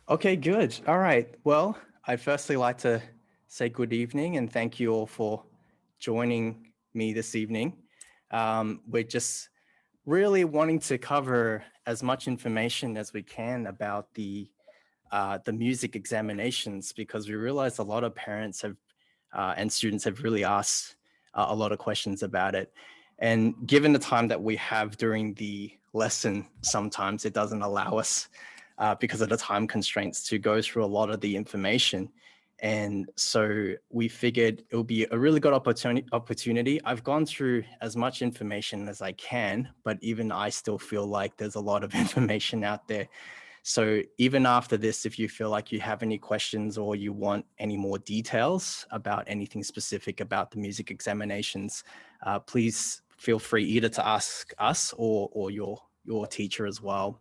Okay, good. All right. Well, I'd firstly like to say good evening and thank you all for joining me this evening. We're just really wanting to cover as much information as we can about the music examinations because we realize a lot of parents have and students have really asked a lot of questions about it. And given the time that we have during the lesson, sometimes it doesn't allow us because of the time constraints to go through a lot of the information. And so we figured it would be a really good opportunity. I've gone through as much information as I can, but even I still feel like there's a lot of information out there. So even after this, if you feel like you have any questions or you want any more details about anything specific about the music examinations, please feel free either to ask us or your teacher as well.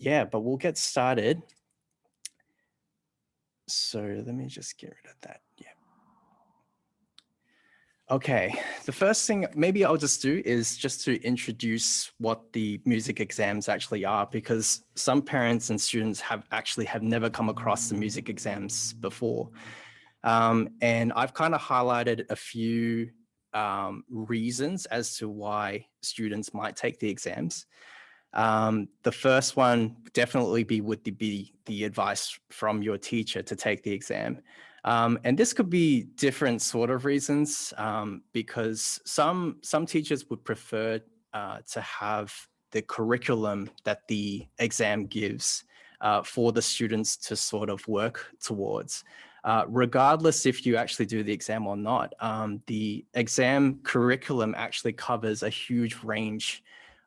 Yeah, but we'll get started. So let me just get rid of that. Yeah. Okay, the first thing maybe I'll just do is just to introduce what the music exams actually are, because some parents and students have never come across the music exams before. And I've kind of highlighted a few reasons as to why students might take the exams. The first one definitely would be the advice from your teacher to take the exam. And this could be different sort of reasons because some teachers would prefer to have the curriculum that the exam gives for the students to sort of work towards. Regardless if you actually do the exam or not, the exam curriculum actually covers a huge range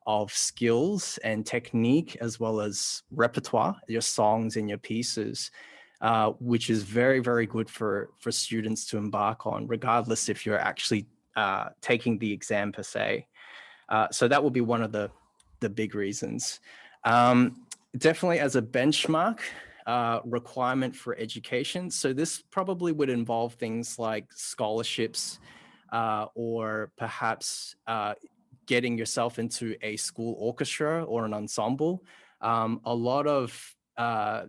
of skills and technique, as well as repertoire, your songs and your pieces, which is very, very good for students to embark on, regardless if you're actually taking the exam per se. So that would be one of the big reasons. Definitely as a benchmark requirement for education. So this probably would involve things like scholarships or perhaps getting yourself into a school orchestra or an ensemble. A lot of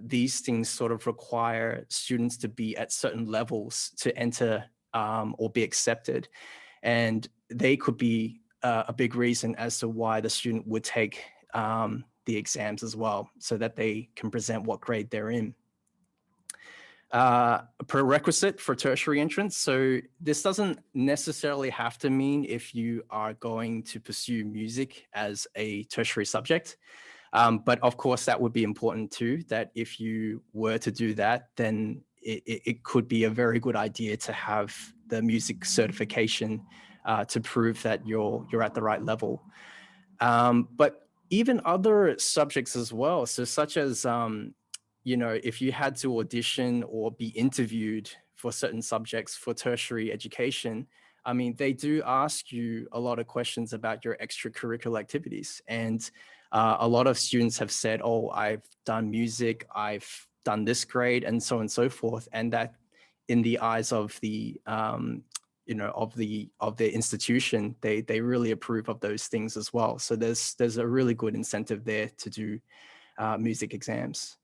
these things sort of require students to be at certain levels to enter or be accepted. And they could be a big reason as to why the student would take the exams as well, so that they can present what grade they're in. A prerequisite for tertiary entrance. So this doesn't necessarily have to mean if you are going to pursue music as a tertiary subject. But of course, that would be important too, that if you were to do that, then it could be a very good idea to have the music certification to prove that you're at the right level. But even other subjects as well, so such as if you had to audition or be interviewed for certain subjects for tertiary education, I mean, they do ask you a lot of questions about your extracurricular activities. And a lot of students have said, oh, I've done music, I've done this grade, and so on and so forth. And that in the eyes of the of the institution, they really approve of those things as well. So there's a really good incentive there to do music exams.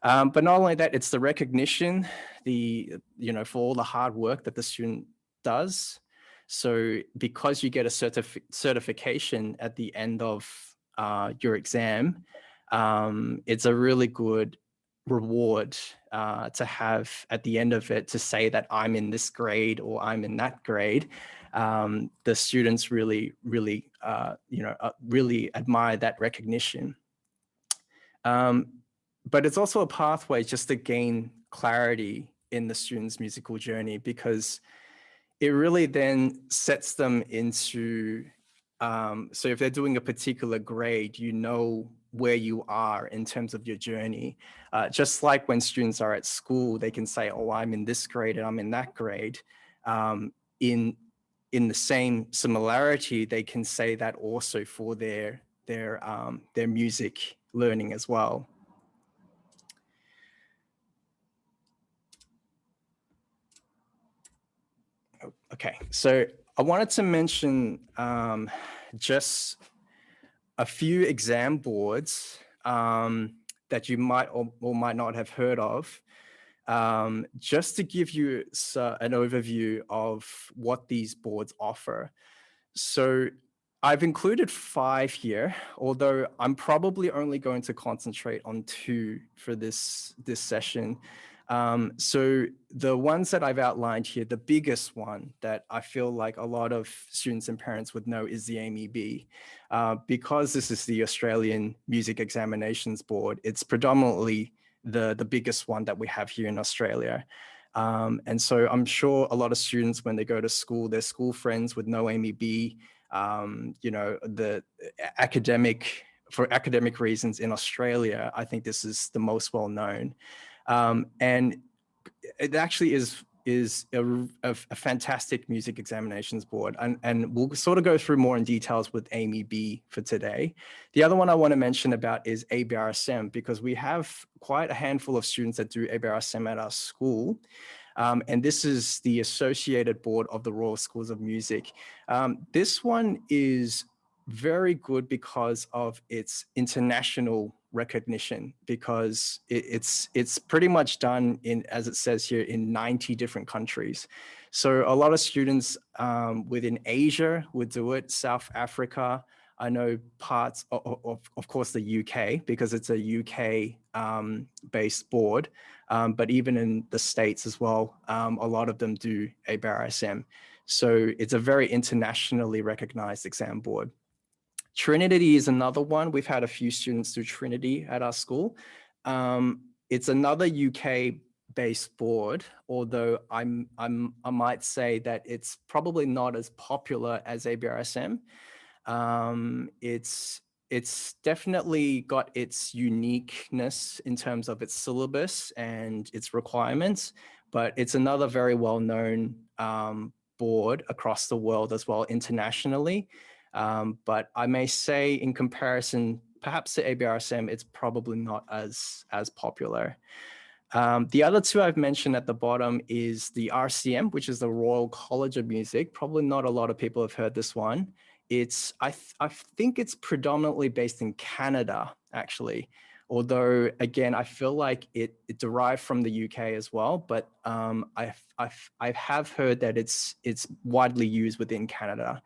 But not only that, it's the recognition, for all the hard work that the student does. So because you get a certification at the end of your exam, it's a really good reward to have at the end of it to say that I'm in this grade or I'm in that grade. The students really, really, really admire that recognition. But it's also a pathway just to gain clarity in the student's musical journey, because it really then sets them into, so if they're doing a particular grade, you know where you are in terms of your journey. Just like when students are at school, they can say, oh, I'm in this grade and I'm in that grade. In the same similarity, they can say that also for their music learning as well. Okay, so I wanted to mention just a few exam boards that you might or might not have heard of, just to give you an overview of what these boards offer. So I've included 5 here, although I'm probably only going to concentrate on 2 for this session. So the ones that I've outlined here, the biggest one that I feel like a lot of students and parents would know is the AMEB. Because this is the Australian Music Examinations Board, it's predominantly the biggest one that we have here in Australia. And so I'm sure a lot of students, when they go to school, their school friends would know AMEB. You know, for academic reasons in Australia, I think this is the most well known. And it actually is a fantastic music examinations board. And we'll sort of go through more in details with AMEB for today. The other one I want to mention about is ABRSM, because we have quite a handful of students that do ABRSM at our school. And this is the Associated Board of the Royal Schools of Music. This one is very good because of its international recognition, because it's pretty much done in, as it says here, in 90 different countries. So a lot of students within Asia would do it, South Africa. I know parts of course, the UK, because it's a UK based board, but even in the States as well, a lot of them do ABRSM. So it's a very internationally recognized exam board. Trinity is another one. We've had a few students do Trinity at our school. It's another UK-based board, although I might say that it's probably not as popular as ABRSM. It's definitely got its uniqueness in terms of its syllabus and its requirements, but it's another very well-known board across the world as well, internationally. But I may say, in comparison, perhaps to ABRSM, it's probably not as popular. The other 2 I've mentioned at the bottom is the RCM, which is the Royal College of Music. Probably not a lot of people have heard this one. I think it's predominantly based in Canada, actually. Although, again, I feel like it derived from the UK as well, but I have heard that it's widely used within Canada.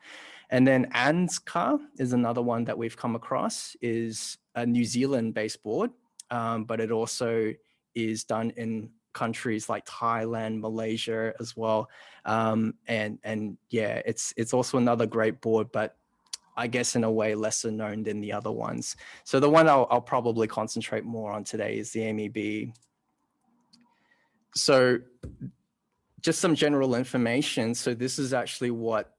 And then ANZCA is another one that we've come across, is a New Zealand-based board, but it also is done in countries like Thailand, Malaysia as well. And yeah, it's also another great board, but I guess in a way lesser known than the other ones. So the one I'll probably concentrate more on today is the AMEB. So just some general information. So this is actually what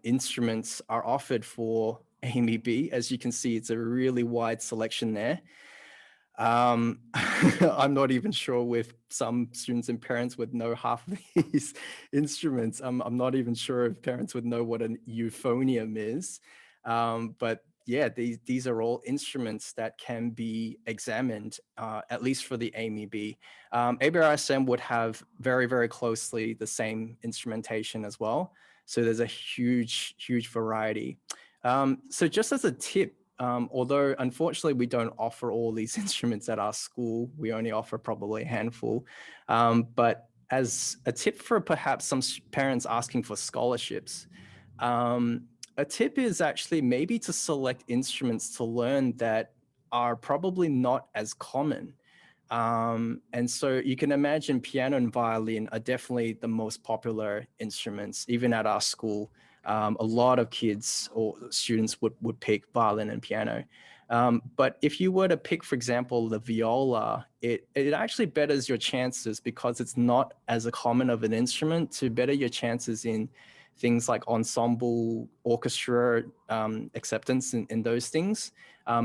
instruments are offered for AMEB. As you can see, it's a really wide selection there. I'm not even sure if some students and parents would know half of these instruments. I'm not even sure if parents would know what an euphonium is. But yeah, these are all instruments that can be examined, at least for the AMEB. ABRSM would have very, very closely the same instrumentation as well. So there's a huge, huge variety. So just as a tip, although unfortunately we don't offer all these instruments at our school, we only offer probably a handful. But as a tip for perhaps some parents asking for scholarships, a tip is actually maybe to select instruments to learn that are probably not as common. And so you can imagine piano and violin are definitely the most popular instruments, even at our school. A lot of kids or students would pick violin and piano. But if you were to pick, for example, the viola, it actually betters your chances, because it's not as common of an instrument, to better your chances in things like ensemble, orchestra acceptance in those things,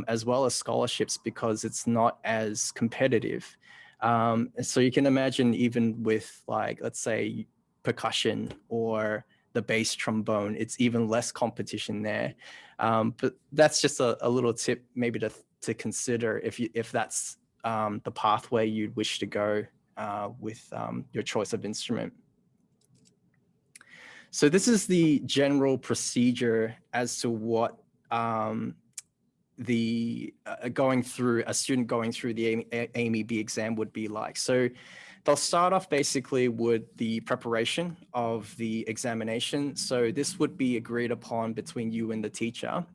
as well as scholarships, because it's not as competitive. So you can imagine, even with, like, let's say percussion or the bass trombone, it's even less competition there. But that's just a little tip maybe to consider if that's the pathway you'd wish to go with your choice of instrument. So this is the general procedure as to what the a student going through the AMEB exam would be like. So they'll start off basically with the preparation of the examination. So this would be agreed upon between you and the teacher.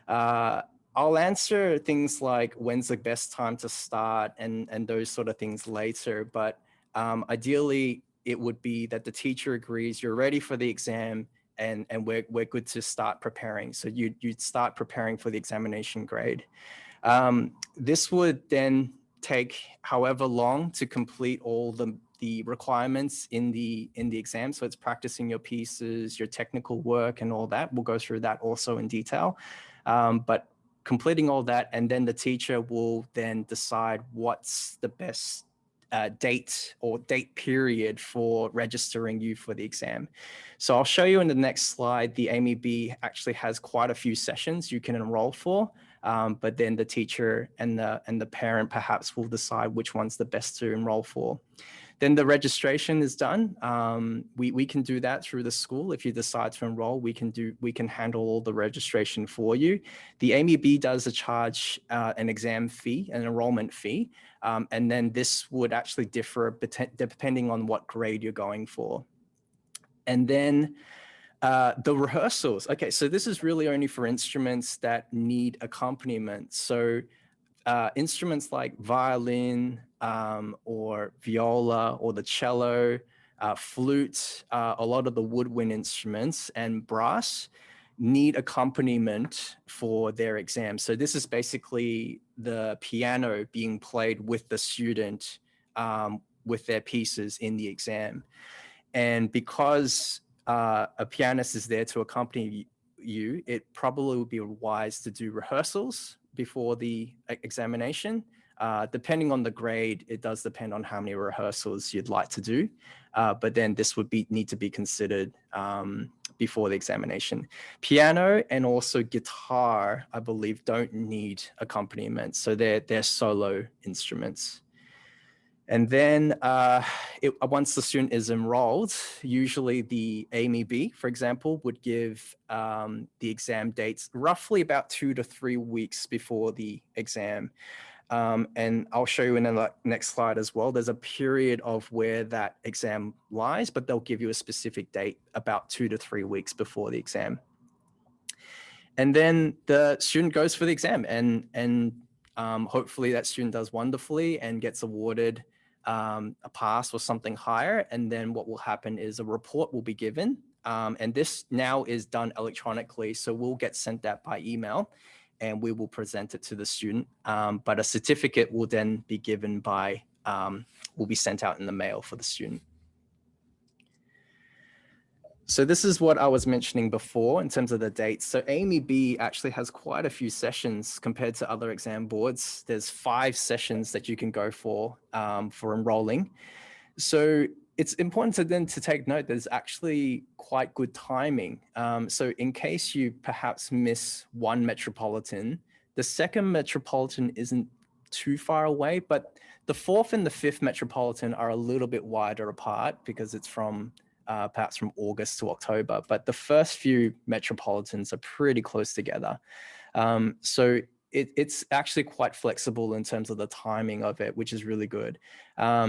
I'll answer things like when's the best time to start and those sort of things later. But ideally, it would be that the teacher agrees you're ready for the exam and we're good to start preparing. So you'd start preparing for the examination grade. This would then take however long to complete all the requirements in the exam. So it's practicing your pieces, your technical work and all that. We'll go through that also in detail. But completing all that, and then the teacher will then decide what's the best date period for registering you for the exam. So I'll show you in the next slide, the AMEB actually has quite a few sessions you can enroll for, but then the teacher and the parent perhaps will decide which one's the best to enroll for. Then the registration is done. We can do that through the school. If you decide to enroll, we can handle all the registration for you. The AMEB does charge an exam fee, an enrollment fee, and then this would actually differ depending on what grade you're going for. And then the rehearsals. Okay, so this is really only for instruments that need accompaniment. So instruments like violin or viola or the cello, flute, a lot of the woodwind instruments and brass need accompaniment for their exam. So this is basically the piano being played with the student with their pieces in the exam. And because a pianist is there to accompany you, it probably would be wise to do rehearsals before the examination. Depending on the grade, it does depend on how many rehearsals you'd like to do. But then this would need to be considered before the examination. Piano and also guitar, I believe, don't need accompaniment. So they're solo instruments. And then once the student is enrolled, usually the AMEB, for example, would give the exam dates roughly about 2 to 3 weeks before the exam. And I'll show you in the next slide as well. There's a period of where that exam lies, but they'll give you a specific date about 2 to 3 weeks before the exam. And then the student goes for the exam and hopefully that student does wonderfully and gets awarded a pass or something higher. And then what will happen is a report will be given. And this now is done electronically. So we'll get sent that by email and we will present it to the student. But a certificate will then be given by, will be sent out in the mail for the student. So this is what I was mentioning before in terms of the dates. So AMEB actually has quite a few sessions compared to other exam boards. There's 5 sessions that you can go for enrolling. So it's important to take note there's actually quite good timing. So in case you perhaps miss one metropolitan, the second metropolitan isn't too far away, but the 4th and the 5th metropolitan are a little bit wider apart because it's from perhaps from August to October, but the first few metropolitans are pretty close together. So it's actually quite flexible in terms of the timing of it, which is really good.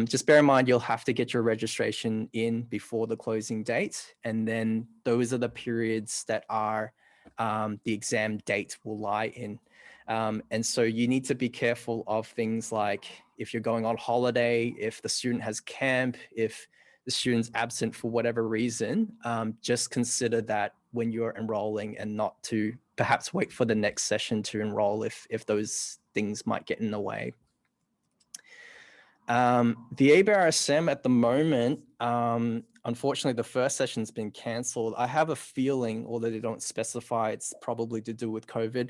Just bear in mind, you'll have to get your registration in before the closing date. And then those are the periods that are the exam date will lie in. And so you need to be careful of things like if you're going on holiday, if the student has camp, if the student's absent for whatever reason, just consider that when you're enrolling and not to perhaps wait for the next session to enroll if those things might get in the way. The ABRSM at the moment, unfortunately, the first session's been cancelled. I have a feeling, although they don't specify, it's probably to do with COVID,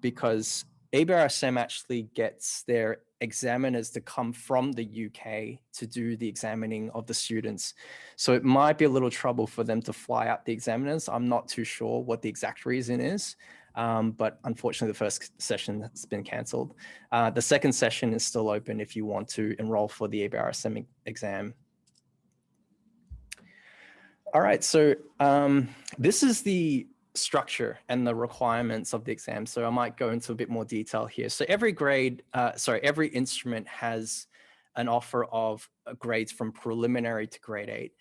because ABRSM actually gets their examiners to come from the UK to do the examining of the students. So it might be a little trouble for them to fly out the examiners. I'm not too sure what the exact reason is, but unfortunately the first session has been cancelled. The second session is still open if you want to enroll for the ABRSM exam. All right, so this is the structure and the requirements of the exam. So I might go into a bit more detail here. So every every instrument has an offer of grades from preliminary to grade 8.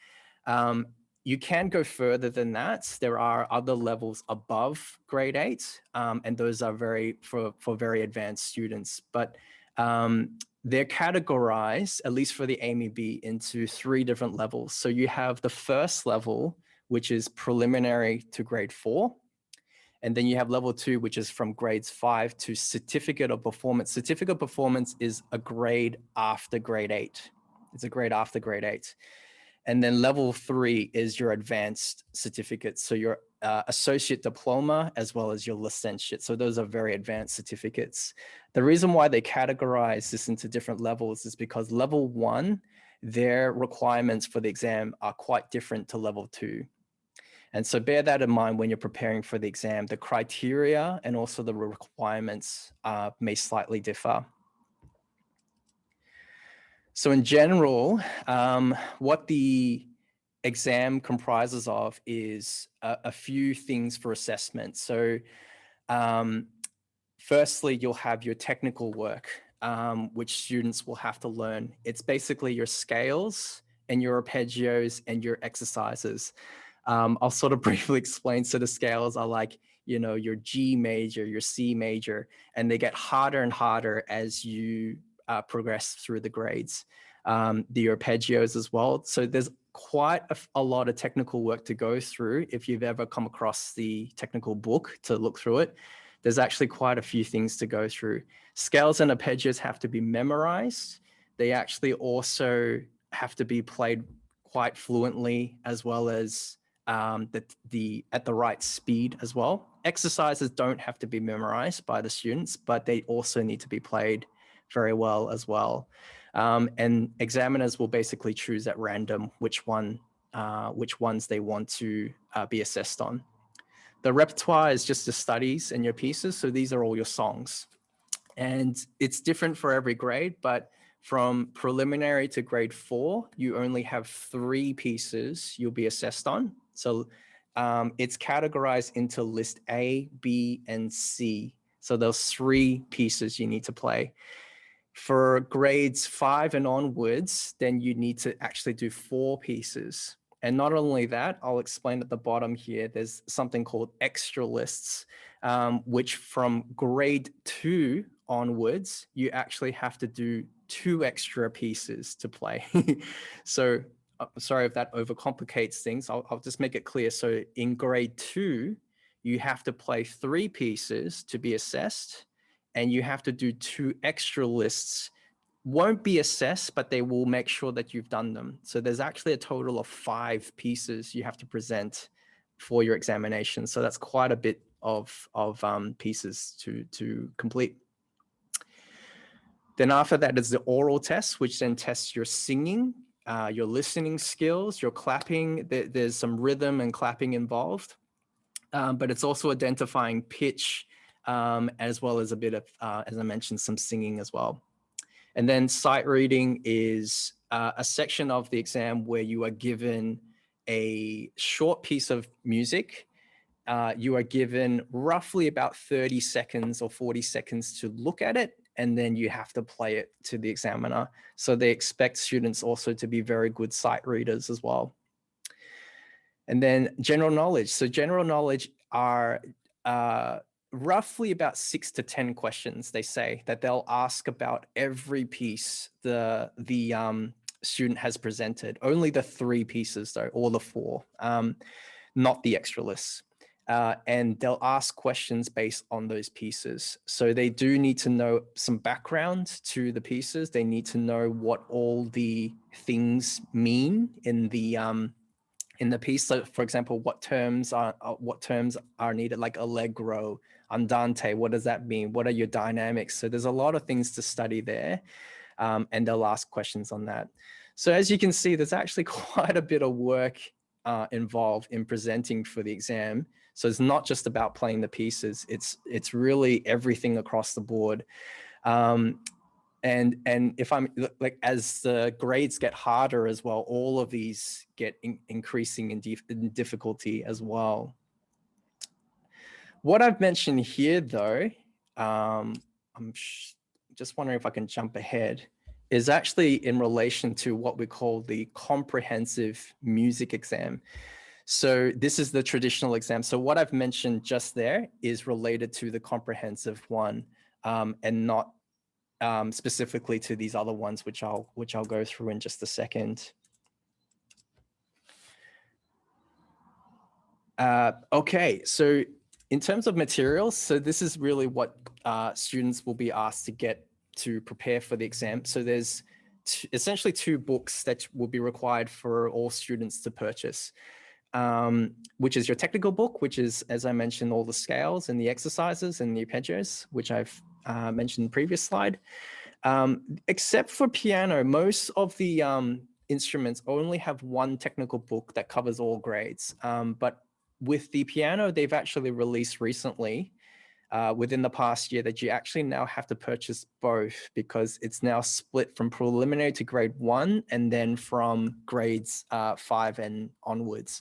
You can go further than that. There are other levels above grade 8, and those are for very advanced students. But they're categorized, at least for the AMEB, into 3 different levels. So you have the first level, which is preliminary to grade 4. And then you have level 2, which is from grades 5 to certificate of performance. Certificate of performance is a grade after grade 8. It's a grade after grade 8. And then level 3 is your advanced certificate. So your associate diploma as well as your licentiate. So those are very advanced certificates. The reason why they categorize this into different levels is because level 1, their requirements for the exam are quite different to level 2. And so bear that in mind when you're preparing for the exam. The criteria and also the requirements may slightly differ. So in general, what the exam comprises of is a few things for assessment. So firstly, you'll have your technical work, which students will have to learn. It's basically your scales and your arpeggios and your exercises. I'll sort of briefly explain. So the scales are like, you know, your G major, your C major, and they get harder and harder as you progress through the grades. The arpeggios as well. So there's quite a lot of technical work to go through. If you've ever come across the technical book to look through it, there's actually quite a few things to go through. Scales and arpeggios have to be memorized. They actually also have to be played quite fluently, as well as at the right speed as well. Exercises don't have to be memorized by the students, but they also need to be played very well as well. And examiners will basically choose at random which ones they want to be assessed on. The repertoire is just the studies and your pieces. So these are all your songs. And it's different for every grade, but from preliminary to grade 4, you only have 3 pieces you'll be assessed on. So it's categorized into list A, B, and C. So those 3 pieces you need to play. For grades 5 and onwards, then you need to actually do 4 pieces. And not only that, I'll explain at the bottom here, there's something called extra lists, which from grade 2 onwards, you actually have to do 2 extra pieces to play. So sorry if that overcomplicates things. I'll just make it clear. So in grade 2, you have to play 3 pieces to be assessed, and you have to do 2 extra lists. Won't be assessed, but they will make sure that you've done them. So there's actually a total of 5 pieces you have to present for your examination. So that's quite a bit of pieces to complete. Then after that is the oral test, which then tests your singing, your listening skills, your clapping. There's some rhythm and clapping involved, but it's also identifying pitch, as well as a bit of, as I mentioned, some singing as well. And then sight reading is a section of the exam where you are given a short piece of music. You are given roughly about 30 seconds or 40 seconds to look at it, and then you have to play it to the examiner. So they expect students also to be very good sight readers as well. And then general knowledge. So general knowledge are roughly about 6 to 10 questions, they say, that they'll ask about every piece the student has presented. Only the 3 pieces though, or the 4, not the extra lists. And they'll ask questions based on those pieces. So they do need to know some background to the pieces. They need to know what all the things mean in the piece. So for example, what terms are needed, like allegro, andante, what does that mean? What are your dynamics? So there's a lot of things to study there, and they'll ask questions on that. So as you can see, there's actually quite a bit of work involved in presenting for the exam. So it's not just about playing the pieces, it's really everything across the board. And if I'm like, as the grades get harder as well, all of these get increasing in difficulty as well. What I've mentioned here, though, just wondering if I can jump ahead, is actually in relation to what we call the comprehensive music exam. So this is the traditional exam. So what I've mentioned just there is related to the comprehensive one, and not specifically to these other ones, which I'll go through in just a second. Okay, so in terms of materials, so this is really what students will be asked to get to prepare for the exam. So there's essentially 2 books that will be required for all students to purchase, which is your technical book, which is, as I mentioned, all the scales and the exercises and the arpeggios, which I've mentioned in the previous slide. Except for piano, most of the instruments only have one technical book that covers all grades. But with the piano, they've actually released recently, within the past year, that you actually now have to purchase both, because it's now split from preliminary to grade 1 and then from grades 5 and onwards.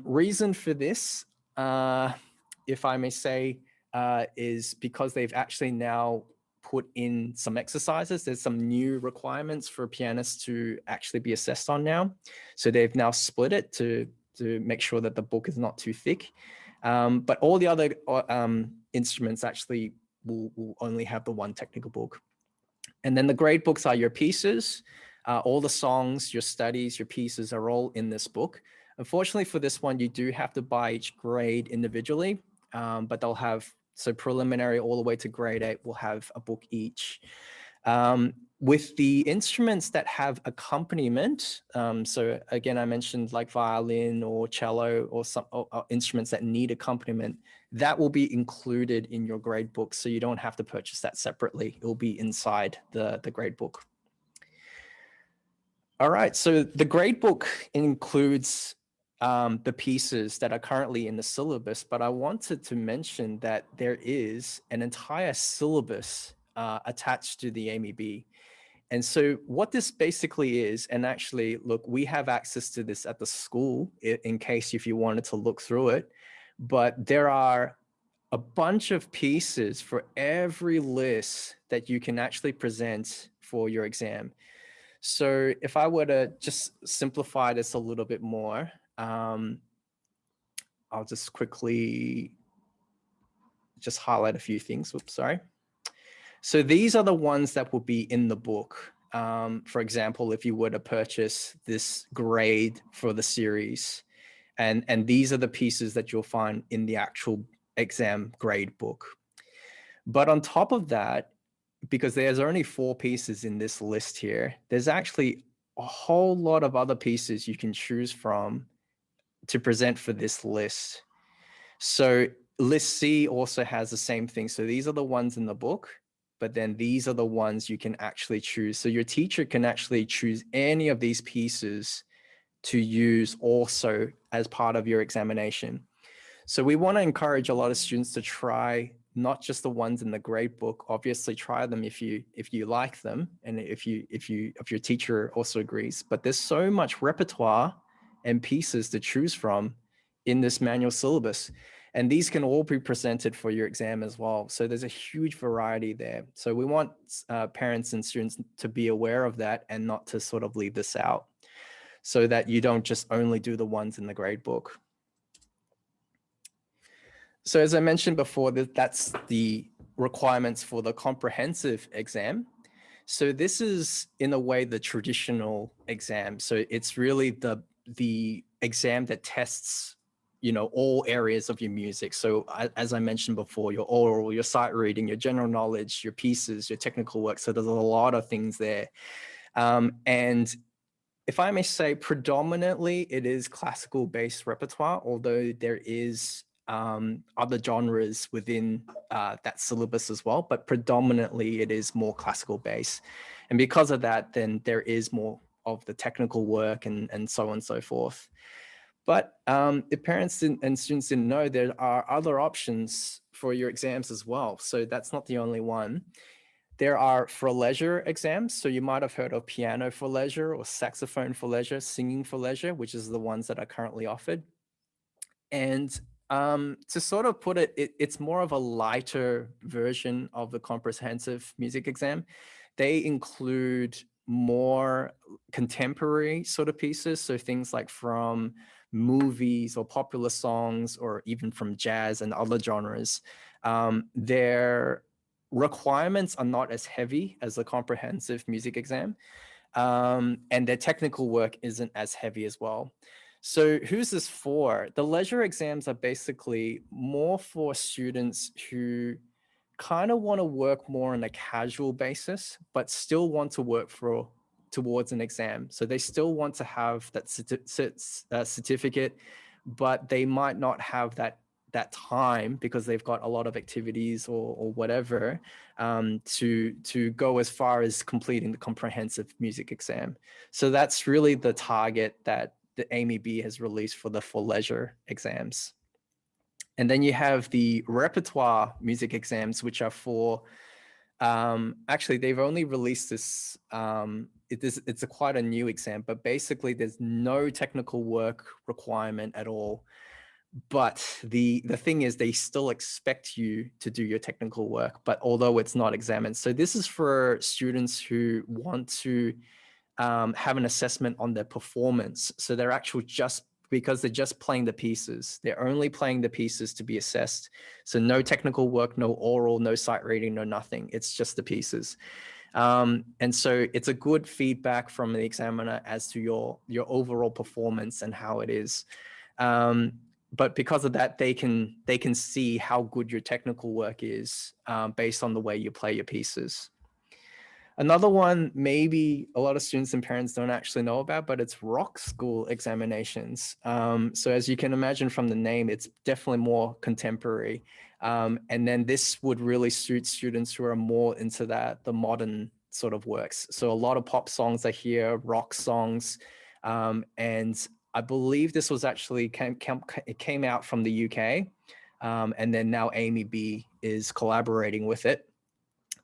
Reason for this, if I may say, is because they've actually now put in some exercises. There's some new requirements for pianists to actually be assessed on now. So they've now split it to make sure that the book is not too thick. But all the other instruments actually will only have the one technical book. And then the grade books are your pieces. All the songs, your studies, your pieces are all in this book. Unfortunately for this one, you do have to buy each grade individually, but they'll have, so preliminary all the way to grade 8 will have a book each. With the instruments that have accompaniment, so again, I mentioned like violin or cello or some instruments that need accompaniment, that will be included in your grade book. So you don't have to purchase that separately. It will be inside the grade book. All right, so the grade book includes the pieces that are currently in the syllabus, but I wanted to mention that there is an entire syllabus attached to the AMEB. And so what this basically is, and actually, look, we have access to this at the school in case if you wanted to look through it, but there are a bunch of pieces for every list that you can actually present for your exam. So if I were to just simplify this a little bit more, I'll just quickly just highlight a few things. Oops, sorry. So these are the ones that will be in the book. For example, if you were to purchase this grade for the series, and these are the pieces that you'll find in the actual exam grade book. But on top of that, because there's only 4 pieces in this list here, there's actually a whole lot of other pieces you can choose from to present for this list. So list C also has the same thing. So these are the ones in the book, but then these are the ones you can actually choose. So your teacher can actually choose any of these pieces to use also as part of your examination. So we want to encourage a lot of students to try not just the ones in the grade book. Obviously, try them if you like them, and if your teacher also agrees. But there's so much repertoire and pieces to choose from in this manual syllabus, and these can all be presented for your exam as well. So there's a huge variety there. So we want parents and students to be aware of that and not to sort of leave this out, so that you don't just only do the ones in the grade book. So as I mentioned before, that's the requirements for the comprehensive exam. So this is in a way the traditional exam. So it's really the exam that tests, you know, all areas of your music. So as I mentioned before, your oral, your sight reading, your general knowledge, your pieces, your technical work. So there's a lot of things there. And if I may say, predominantly it is classical based repertoire, although there is other genres within that syllabus as well, but predominantly it is more classical based. And because of that, then there is more of the technical work and so on and so forth. But if parents and students didn't know, there are other options for your exams as well. So that's not the only one. There are for leisure exams. So you might have heard of piano for leisure or saxophone for leisure, singing for leisure, which is the ones that are currently offered. And To sort of put it, it's more of a lighter version of the comprehensive music exam. They include more contemporary sort of pieces. So things like from movies or popular songs, or even from jazz and other genres. Their requirements are not as heavy as the comprehensive music exam. And their technical work isn't as heavy as well. So who's this for? The leisure exams are basically more for students who kind of want to work more on a casual basis, but still want to work towards an exam. So they still want to have that certificate, but they might not have that time because they've got a lot of activities or whatever to go as far as completing the comprehensive music exam. So that's really the target that the AMEB has released for the full leisure exams. And then you have the repertoire music exams, which are for, actually, they've only released this, it's quite a new exam, but basically there's no technical work requirement at all. But the thing is, they still expect you to do your technical work, but although it's not examined. So this is for students who want to have an assessment on their performance. So they're because they're just playing the pieces. They're only playing the pieces to be assessed. So no technical work, no oral, no sight reading, no nothing. It's just the pieces. And so it's a good feedback from the examiner as to your overall performance and how it is. But because of that, they can see how good your technical work is based on the way you play your pieces. Another one, maybe a lot of students and parents don't actually know about, but it's rock school examinations. So as you can imagine from the name, it's definitely more contemporary. And then this would really suit students who are more into the modern sort of works. So a lot of pop songs are here, rock songs. And I believe this was actually, it came out from the UK. And then now AMEB is collaborating with it.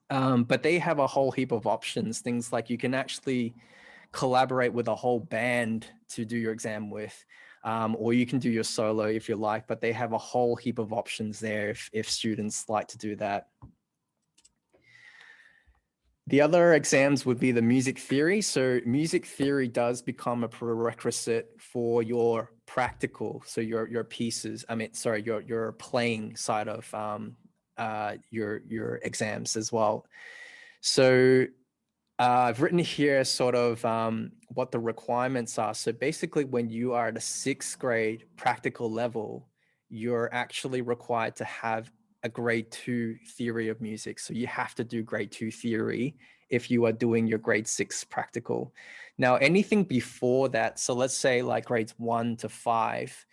But they have a whole heap of options, things like you can actually collaborate with a whole band to do your exam with, or you can do your solo if you like, but they have a whole heap of options there if students like to do that. The other exams would be the music theory. So music theory does become a prerequisite for your practical, so your pieces, your playing side of your exams as well. So I've written here sort of what the requirements are. So basically when you are at a 6th grade practical level, you're actually required to have a grade 2 theory of music. So you have to do grade 2 theory if you are doing your grade 6 practical. Now, anything before that, so let's say like grades 1 to 5,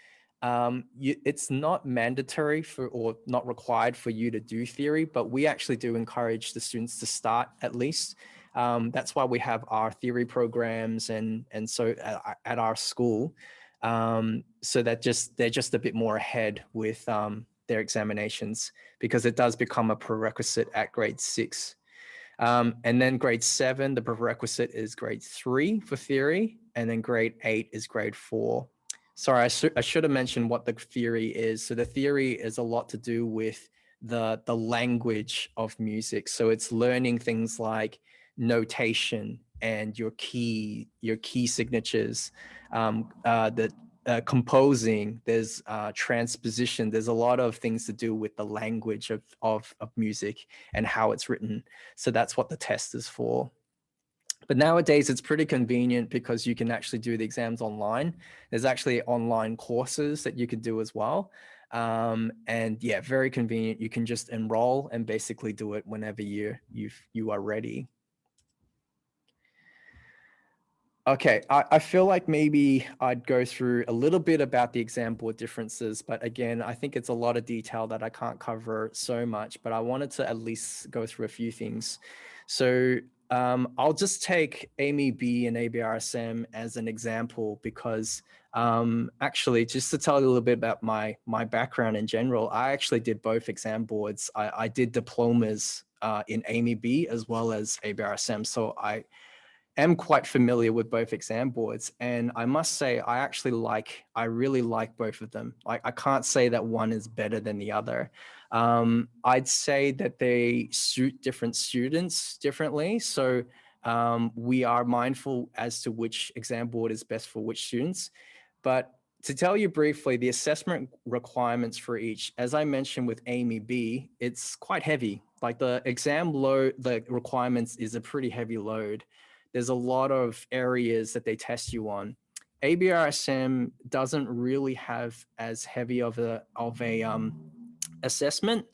it's not mandatory or not required for you to do theory, but we actually do encourage the students to start at least. That's why we have our theory programs and so at our school, so that they're just a bit more ahead with their examinations, because it does become a prerequisite at grade 6. And then grade 7, the prerequisite is grade 3 for theory, and then grade 8 is grade 4. Sorry, I should have mentioned what the theory is. So the theory is a lot to do with the language of music. So it's learning things like notation and your key signatures, composing, there's transposition, there's a lot of things to do with the language of music and how it's written. So that's what the test is for. But nowadays it's pretty convenient because you can actually do the exams online. There's actually online courses that you could do as well. And yeah, very convenient. You can just enroll and basically do it whenever you are ready. Okay, I feel like maybe I'd go through a little bit about the exam board differences, but again, I think it's a lot of detail that I can't cover so much, but I wanted to at least go through a few things. So I'll just take AMEB and ABRSM as an example because actually, just to tell you a little bit about my background in general, I actually did both exam boards. I did diplomas in AMEB as well as ABRSM, so am quite familiar with both exam boards, and I must say I really like both of them. Like, I can't say that one is better than the other. I'd say that they suit different students differently. So we are mindful as to which exam board is best for which students. But to tell you briefly, the assessment requirements for each, as I mentioned with AMEB, it's quite heavy. Like, the exam load, the requirements is a pretty heavy load. There's a lot of areas that they test you on. ABRSM doesn't really have as heavy of a assessment.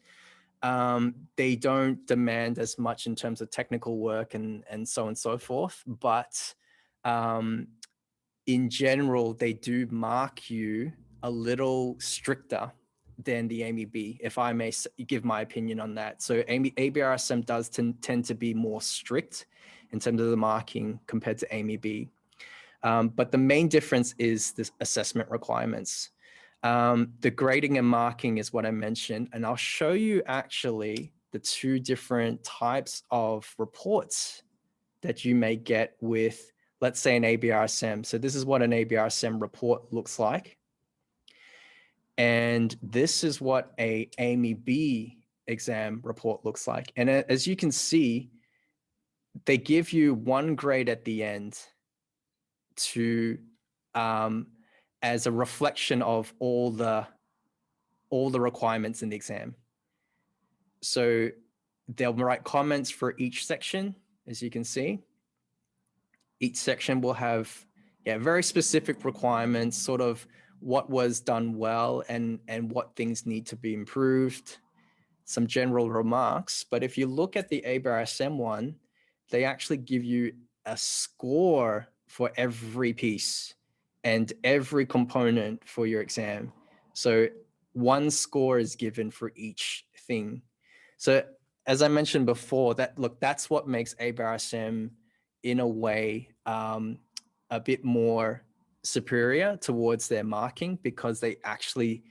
They don't demand as much in terms of technical work and so on and so forth. But in general, they do mark you a little stricter than the AMEB, if I may give my opinion on that. So ABRSM does tend to be more strict in terms of the marking compared to AMEB. But the main difference is the assessment requirements. The grading and marking is what I mentioned, and I'll show you actually the two different types of reports that you may get with, let's say, an ABRSM. So this is what an ABRSM report looks like. And this is what a AMEB exam report looks like. And as you can see, they give you one grade at the end to as a reflection of all the requirements in the exam. So they'll write comments for each section, as you can see. Each section will have very specific requirements, sort of what was done well and what things need to be improved, some general remarks. But if you look at the ABRSM one, they actually give you a score for every piece and every component for your exam. So one score is given for each thing. So as I mentioned before, that's what makes ABRSM in a way a bit more superior towards their marking, because they actually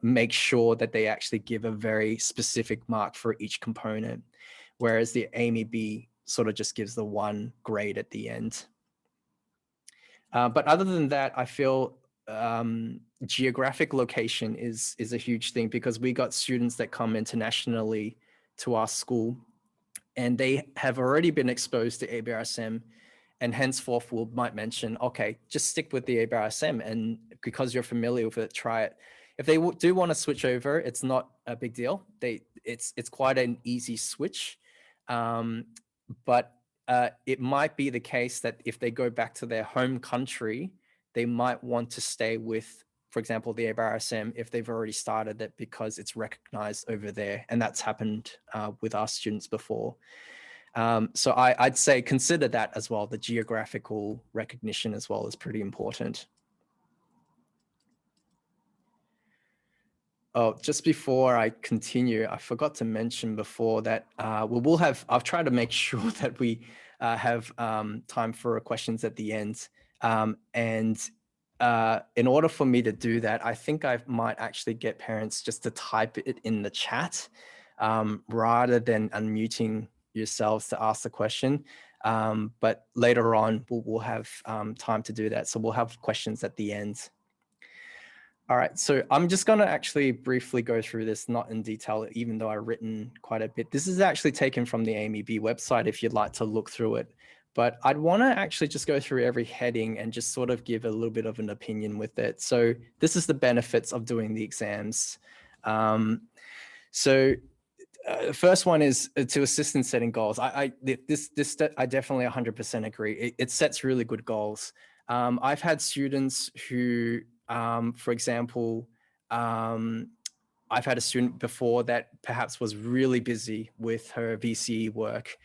make sure that they actually give a very specific mark for each component, whereas the AMEB sort of just gives the one grade at the end. But other than that, I feel geographic location is a huge thing, because we got students that come internationally to our school, and they have already been exposed to ABRSM, and henceforth we might mention, okay, just stick with the ABRSM, and because you're familiar with it, try it. If they do want to switch over, it's not a big deal. It's quite an easy switch, but it might be the case that if they go back to their home country, they might want to stay with, for example, the ABRSM if they've already started it, because it's recognized over there. And that's happened with our students before. So I'd say consider that as well. The geographical recognition as well is pretty important. Oh, just before I continue, I forgot to mention before that I've tried to make sure that we have time for questions at the end. And in order for me to do that, I think I might actually get parents just to type it in the chat rather than unmuting yourselves to ask the question. But later on, we'll have time to do that. So we'll have questions at the end. All right, so I'm just going to actually briefly go through this, not in detail, even though I've written quite a bit. This is actually taken from the AMEB website if you'd like to look through it. But I'd want to actually just go through every heading and just sort of give a little bit of an opinion with it. So this is the benefits of doing the exams. First one is to assist in setting goals. I definitely 100% agree. It sets really good goals. I've had students who, for example, I've had a student before that perhaps was really busy with her VCE work.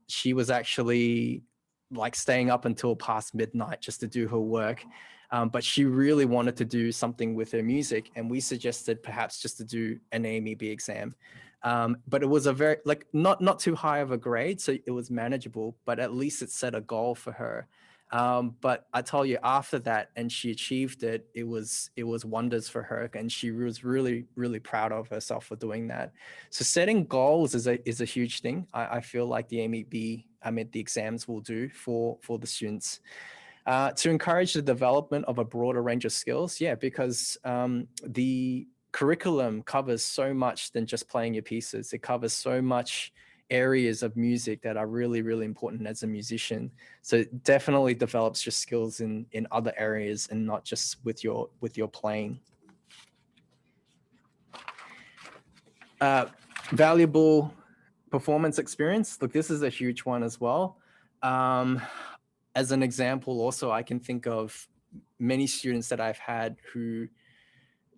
She was actually like staying up until past midnight just to do her work. But she really wanted to do something with her music, and we suggested perhaps just to do an AMEB exam. But it was a very, not too high of a grade, so it was manageable, but at least it set a goal for her. But I tell you, after that, and she achieved it, it was wonders for her, and she was really, really proud of herself for doing that. So setting goals is a huge thing. I feel like the AMEB, the exams will do for the students. To encourage the development of a broader range of skills, yeah, because the curriculum covers so much than just playing your pieces. It covers so much areas of music that are really, really important as a musician. So it definitely develops your skills in other areas and not just with your playing. Valuable performance experience. Look, this is a huge one as well. As an example, also, I can think of many students that I've had who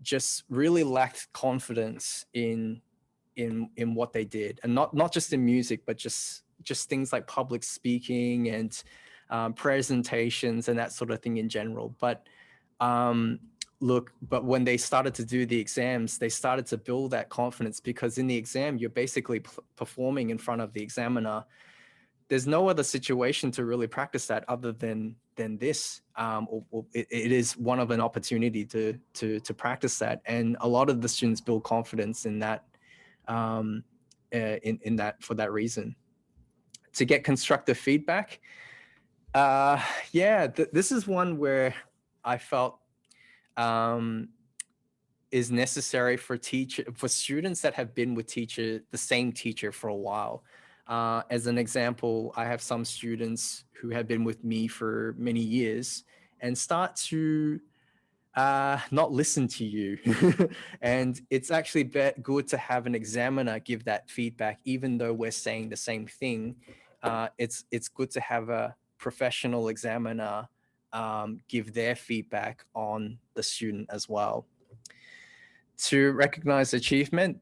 just really lacked confidence in what they did, and not just in music, but just things like public speaking and presentations and that sort of thing in general. But but when they started to do the exams, they started to build that confidence, because in the exam, you're basically performing in front of the examiner. There's no other situation to really practice that other than this. Or it is one of an opportunity to practice that, and a lot of the students build confidence in that, in that, for that reason. To get constructive feedback, yeah, this is one where I felt is necessary for students that have been with the same teacher for a while. As an example, I have some students who have been with me for many years and start to not listen to you. And it's actually good to have an examiner give that feedback, even though we're saying the same thing. It's good to have a professional examiner give their feedback on the student as well. To recognize achievement,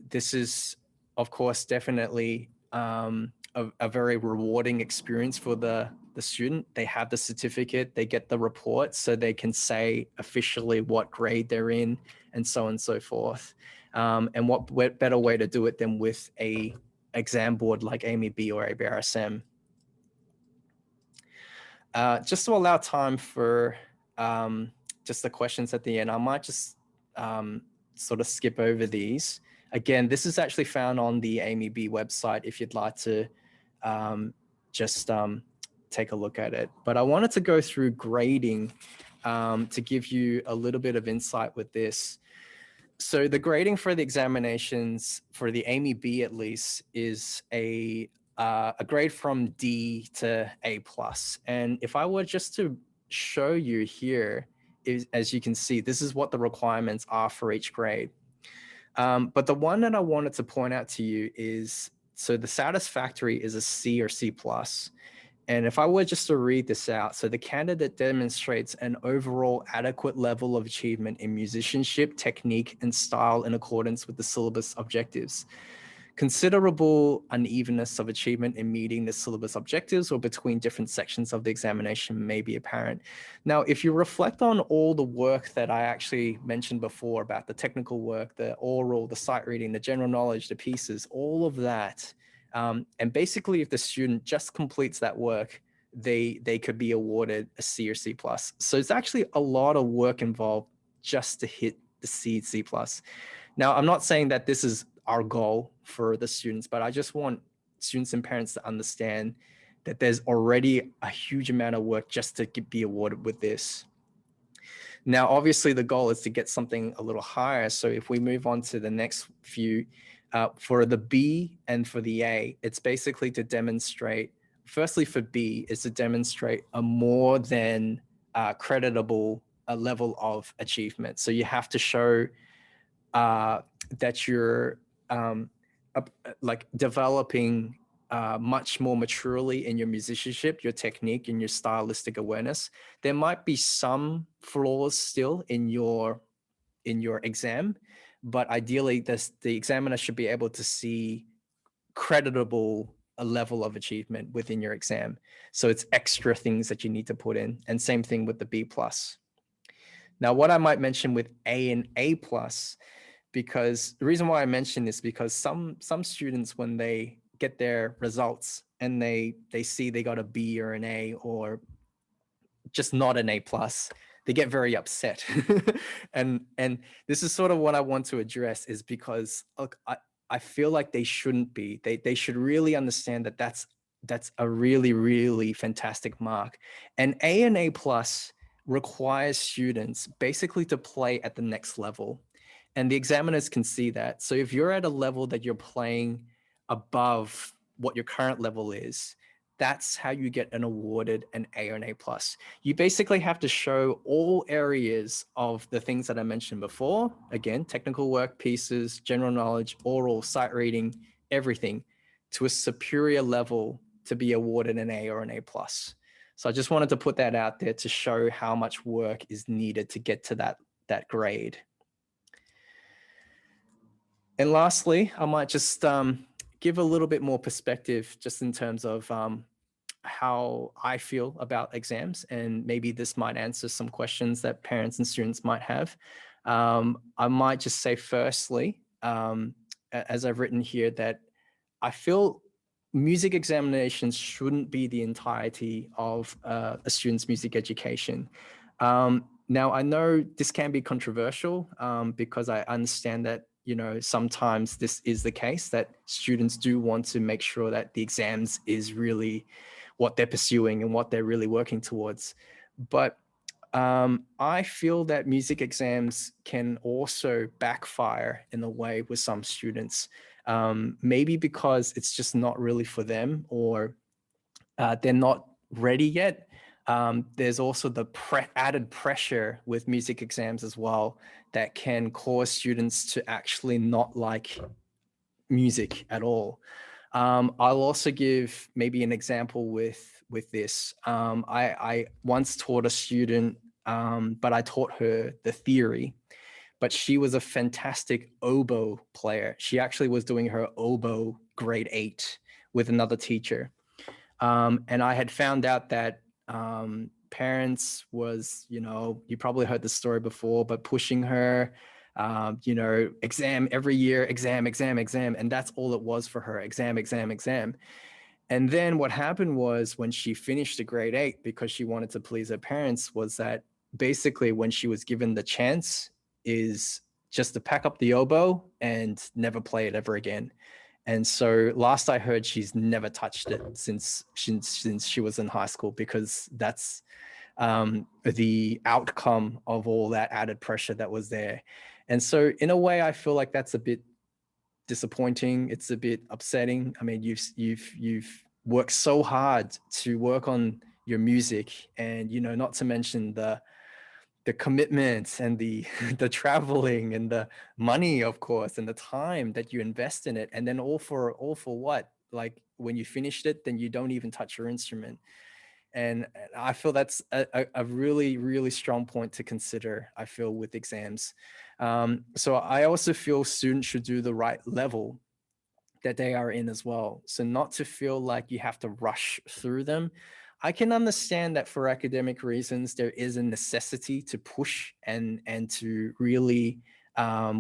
this is, of course, definitely a very rewarding experience for the student. They have the certificate, they get the report, so they can say officially what grade they're in, and so on and so forth. And what better way to do it than with a exam board like AMEB or ABRSM. Just to allow time for just the questions at the end, I might just sort of skip over these. Again, this is actually found on the AMEB website if you'd like to just take a look at it. But I wanted to go through grading to give you a little bit of insight with this. So the grading for the examinations, for the AMEB at least, is a grade from D to A+. And if I were just to show you here, as you can see, this is what the requirements are for each grade. But the one that I wanted to point out to you is, so the satisfactory is a C or C+. And if I were just to read this out, so the candidate demonstrates an overall adequate level of achievement in musicianship, technique, and style in accordance with the syllabus objectives. Considerable unevenness of achievement in meeting the syllabus objectives or between different sections of the examination may be apparent. Now, if you reflect on all the work that I actually mentioned before about the technical work, the oral, the sight reading, the general knowledge, the pieces, all of that, and basically if the student just completes that work, they could be awarded a C or C+. So it's actually a lot of work involved just to hit the C, C+. Now, I'm not saying that this is our goal for the students, but I just want students and parents to understand that there's already a huge amount of work just to be awarded with this. Now, obviously the goal is to get something a little higher. So if we move on to the next few, for the B and for the A, it's basically to demonstrate, firstly for B, is to demonstrate a more than creditable level of achievement. So you have to show that you're like developing much more maturely in your musicianship, your technique, and your stylistic awareness. There might be some flaws still in your exam, but ideally the examiner should be able to see creditable a level of achievement within your exam. So it's extra things that you need to put in, and same thing with the B+. Now, what I might mention with A and A+, because the reason why I mention this, because some students, when they get their results and they see they got a B or an A, or just not an A+, they get very upset. and this is sort of what I want to address, is because look, I feel like they shouldn't be. They should really understand that that's a really, really fantastic mark. And A requires students basically to play at the next level. And the examiners can see that. So if you're at a level that you're playing above what your current level is, that's how you get an awarded an A or an A+. You basically have to show all areas of the things that I mentioned before. Again, technical work pieces, general knowledge, oral, sight reading, everything to a superior level to be awarded an A or an A+. So I just wanted to put that out there to show how much work is needed to get to that grade. And lastly, I might just give a little bit more perspective just in terms of how I feel about exams, and maybe this might answer some questions that parents and students might have. I might just say firstly, as I've written here, that I feel music examinations shouldn't be the entirety of a student's music education. Now, I know this can be controversial because I understand that, you know, sometimes this is the case, that students do want to make sure that the exams is really what they're pursuing and what they're really working towards. But I feel that music exams can also backfire in a way with some students, maybe because it's just not really for them, or they're not ready yet. There's also the added pressure with music exams as well that can cause students to actually not like music at all. I'll also give maybe an example with this. I once taught a student, but I taught her the theory, but she was a fantastic oboe player. She actually was doing her oboe grade 8 with another teacher. And I had found out that parents was, you know, you probably heard the story before, but pushing her, you know, exam every year, exam. And that's all it was for her, exam. And then what happened was, when she finished the grade 8, because she wanted to please her parents, was that basically when she was given the chance is just to pack up the oboe and never play it ever again. And so last I heard, she's never touched it since she was in high school, because that's the outcome of all that added pressure that was there. And so in a way, I feel like that's a bit disappointing. It's a bit upsetting. I mean, you've worked so hard to work on your music, and, you know, not to mention the commitments and the the traveling and the money, of course, and the time that you invest in it, and then all for what? Like, when you finished it, then you don't even touch your instrument. And I feel that's a really, really strong point to consider, I feel, with exams. So I also feel students should do the right level that they are in as well. So not to feel like you have to rush through them. I can understand that for academic reasons, there is a necessity to push and to really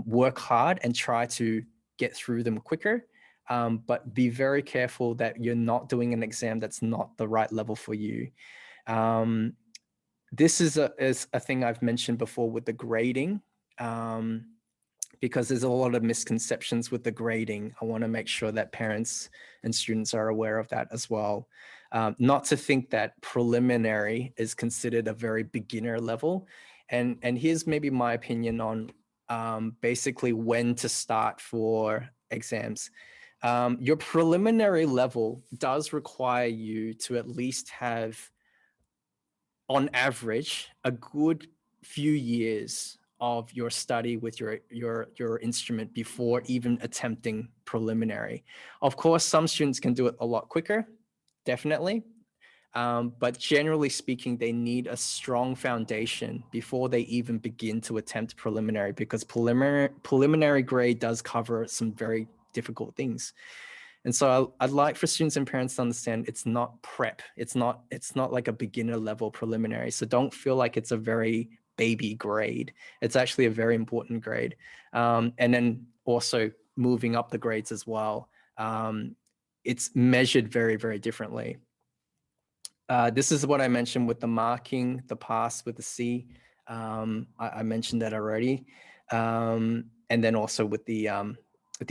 work hard and try to get through them quicker. But be very careful that you're not doing an exam that's not the right level for you. This is a thing I've mentioned before with the grading. Because there's a lot of misconceptions with the grading. I want to make sure that parents and students are aware of that as well. Not to think that preliminary is considered a very beginner level. And here's maybe my opinion on basically when to start for exams. Your preliminary level does require you to at least have, on average, a good few years of your study with your instrument before even attempting preliminary. Of course, some students can do it a lot quicker, definitely. But generally speaking, they need a strong foundation before they even begin to attempt preliminary, because preliminary grade does cover some very difficult things. And so I'd like for students and parents to understand it's not prep. It's not like a beginner level preliminary. So don't feel like it's a very baby grade. It's actually a very important grade. And then also moving up the grades as well. It's measured very, very differently. This is what I mentioned with the marking, the pass with the C. I mentioned that already. And then also with the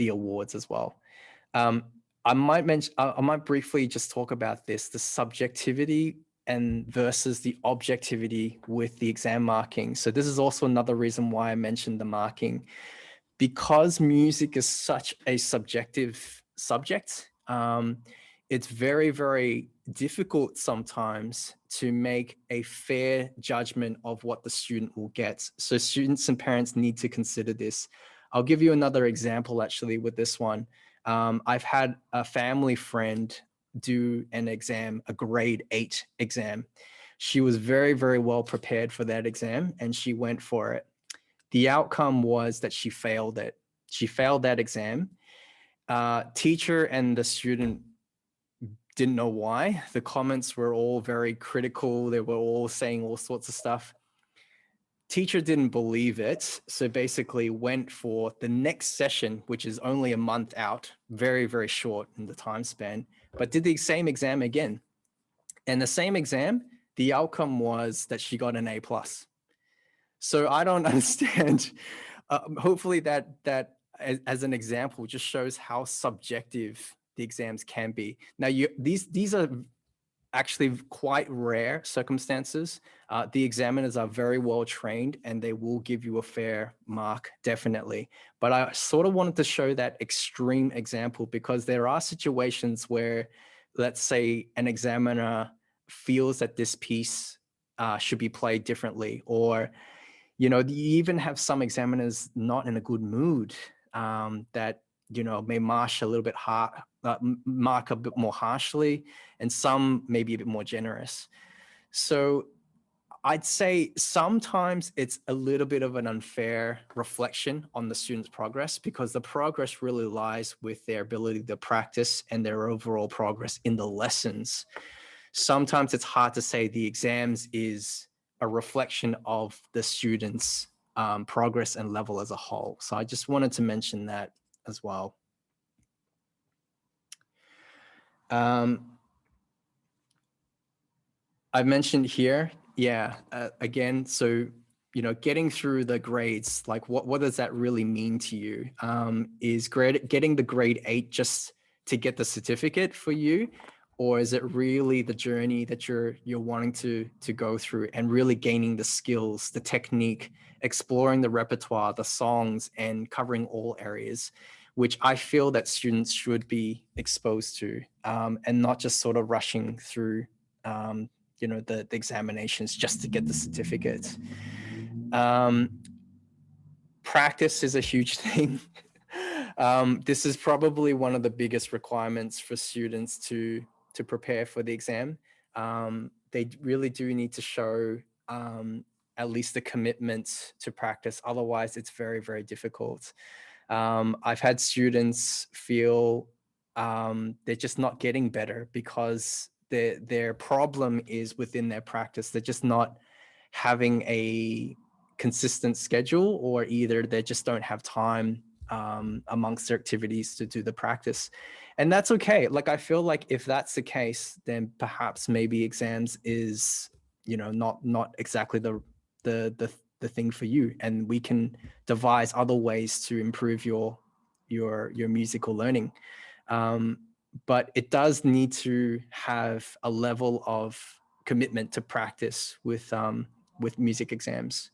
awards as well. I might briefly just talk about this, the subjectivity and versus the objectivity with the exam marking. So this is also another reason why I mentioned the marking, because music is such a subjective subject. It's very, very difficult sometimes to make a fair judgment of what the student will get. So students and parents need to consider this. I'll give you another example actually with this one. I've had a family friend do an exam, a grade 8 exam. She was very, very well prepared for that exam and she went for it. The outcome was that she failed it. She failed that exam. Teacher and the student didn't know why. The comments were all very critical. They were all saying all sorts of stuff. Teacher didn't believe it. So basically went for the next session, which is only a month out, very, very short in the time span, but did the same exam again. And the same exam, the outcome was that she got an A+. So I don't understand. Hopefully that as an example just shows how subjective the exams can be. Now these are actually quite rare circumstances. The examiners are very well trained and they will give you a fair mark, definitely. But I sort of wanted to show that extreme example because there are situations where, let's say, an examiner feels that this piece should be played differently, or you even have some examiners not in a good mood that may mark a little bit mark a bit more harshly, and some may be a bit more generous. So I'd say sometimes it's a little bit of an unfair reflection on the student's progress, because the progress really lies with their ability to practice and their overall progress in the lessons. Sometimes it's hard to say the exams is a reflection of the students' progress and level as a whole. So I just wanted to mention that as well. I've mentioned here, again, so, getting through the grades, like what does that really mean to you? Is getting the grade 8 just to get the certificate for you? Or is it really the journey that you're wanting to go through and really gaining the skills, the technique, exploring the repertoire, the songs, and covering all areas, which I feel that students should be exposed to, and not just sort of rushing through, the examinations just to get the certificate. Practice is a huge thing. This is probably one of the biggest requirements for students to prepare for the exam. They really do need to show at least the commitment to practice. Otherwise, it's very, very difficult. I've had students feel they're just not getting better because their problem is within their practice. They're just not having a consistent schedule, or either they just don't have time amongst their activities to do the practice. And that's okay. Like, I feel like if that's the case, then perhaps maybe exams is, not exactly the thing for you, and we can devise other ways to improve your musical learning. But it does need to have a level of commitment to practice with music exams.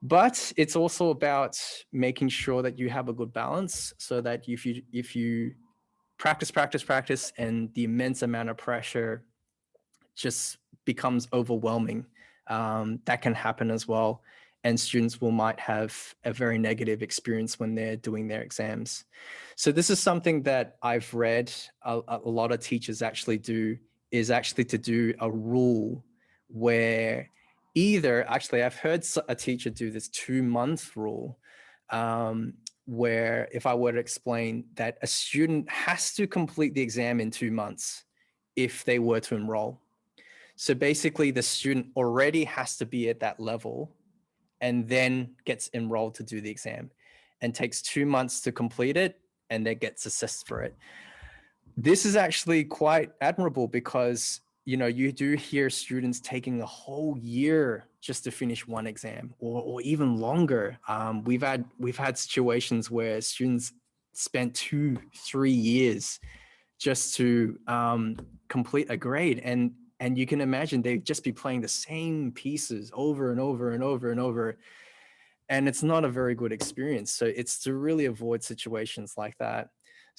But it's also about making sure that you have a good balance, so that if you practice, and the immense amount of pressure just becomes overwhelming, that can happen as well. And students might have a very negative experience when they're doing their exams. So this is something that I've read a lot of teachers actually do, is actually to do a rule where actually I've heard a teacher do this 2-month rule, where if I were to explain that a student has to complete the exam in 2 months if they were to enroll. So basically the student already has to be at that level and then gets enrolled to do the exam, and takes 2 months to complete it, and then gets assessed for it. This is actually quite admirable, because you do hear students taking a whole year just to finish one exam, or even longer. We've had situations where students spent 2-3 years just to complete a grade, and you can imagine they'd just be playing the same pieces over and over and over and over, and it's not a very good experience. So it's to really avoid situations like that.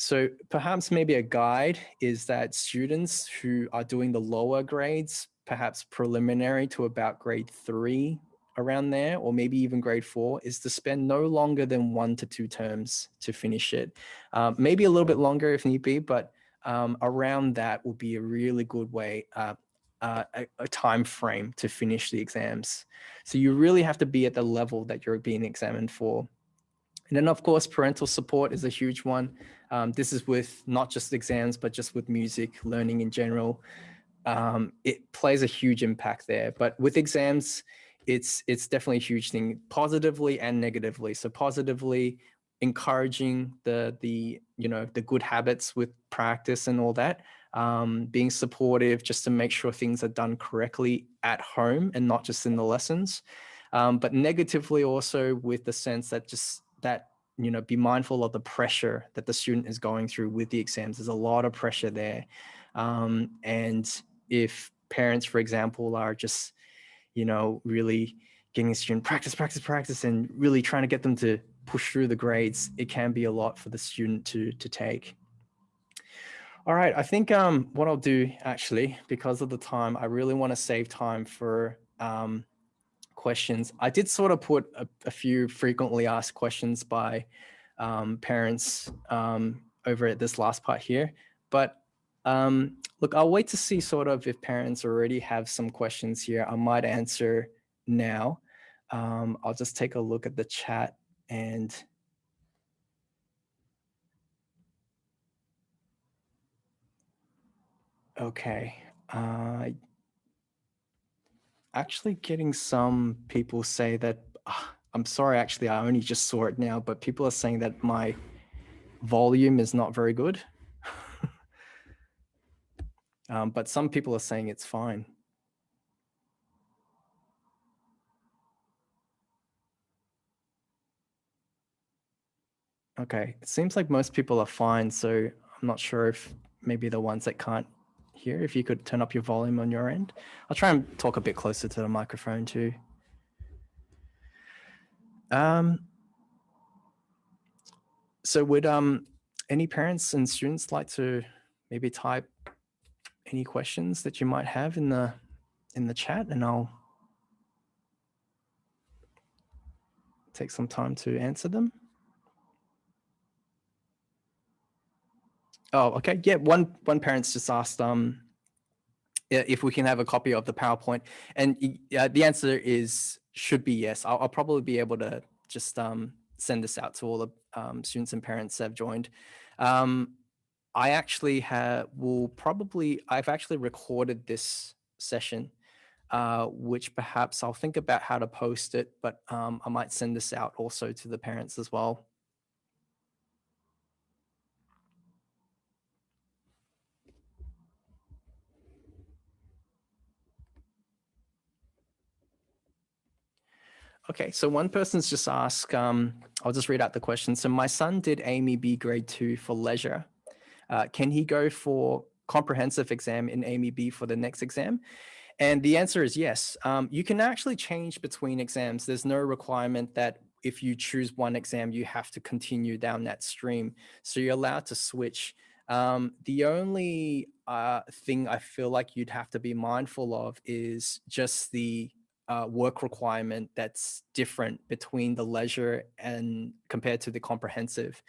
So perhaps maybe a guide is that students who are doing the lower grades, perhaps preliminary to about grade 3, around there, or maybe even grade 4, is to spend no longer than 1 to 2 terms to finish it. Maybe a little bit longer if need be, but around that will be a really good way, a time frame to finish the exams. So you really have to be at the level that you're being examined for. And then, of course, parental support is a huge one. This is with not just exams, but just with music, learning in general. It plays a huge impact there. But with exams, it's definitely a huge thing, positively and negatively. So positively, encouraging the good habits with practice and all that, being supportive just to make sure things are done correctly at home and not just in the lessons. But negatively also with the sense that be mindful of the pressure that the student is going through with the exams. There's a lot of pressure there. And if parents, for example, are just, really getting a student practice and really trying to get them to push through the grades, it can be a lot for the student to take. All right, I think what I'll do actually, because of the time, I really want to save time for questions. I did sort of put a few frequently asked questions by parents over at this last part here, but look, I'll wait to see sort of if parents already have some questions here. I might answer now. I'll just take a look at the chat and okay. Actually getting some people say that, I'm sorry, actually, I only just saw it now, but people are saying that my volume is not very good. But some people are saying it's fine. Okay, it seems like most people are fine, so I'm not sure if maybe the ones that can't hear, if you could turn up your volume on your end. I'll try and talk a bit closer to the microphone too. So would any parents and students like to maybe type any questions that you might have in the chat, and I'll take some time to answer them. Oh, okay. Yeah, one parent's just asked if we can have a copy of the PowerPoint, and the answer is should be yes. I'll probably be able to just send this out to all the students and parents that have joined. I actually I've actually recorded this session, which perhaps I'll think about how to post it, but I might send this out also to the parents as well. Okay, so one person's just asked, I'll just read out the question. So my son did AMEB grade 2 for leisure. Can he go for comprehensive exam in AMEB for the next exam? And the answer is yes. You can actually change between exams. There's no requirement that if you choose one exam, you have to continue down that stream. So you're allowed to switch. The only thing I feel like you'd have to be mindful of is just the work requirement that's different between the leisure and compared to the comprehensive.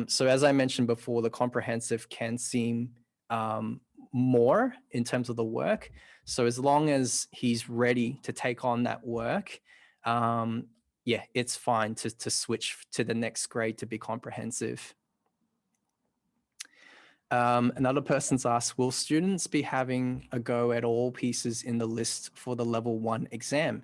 So as I mentioned before, the comprehensive can seem more in terms of the work. So as long as he's ready to take on that work, yeah, it's fine to switch to the next grade to be comprehensive. Another person's asked, will students be having a go at all pieces in the list for the level 1 exam?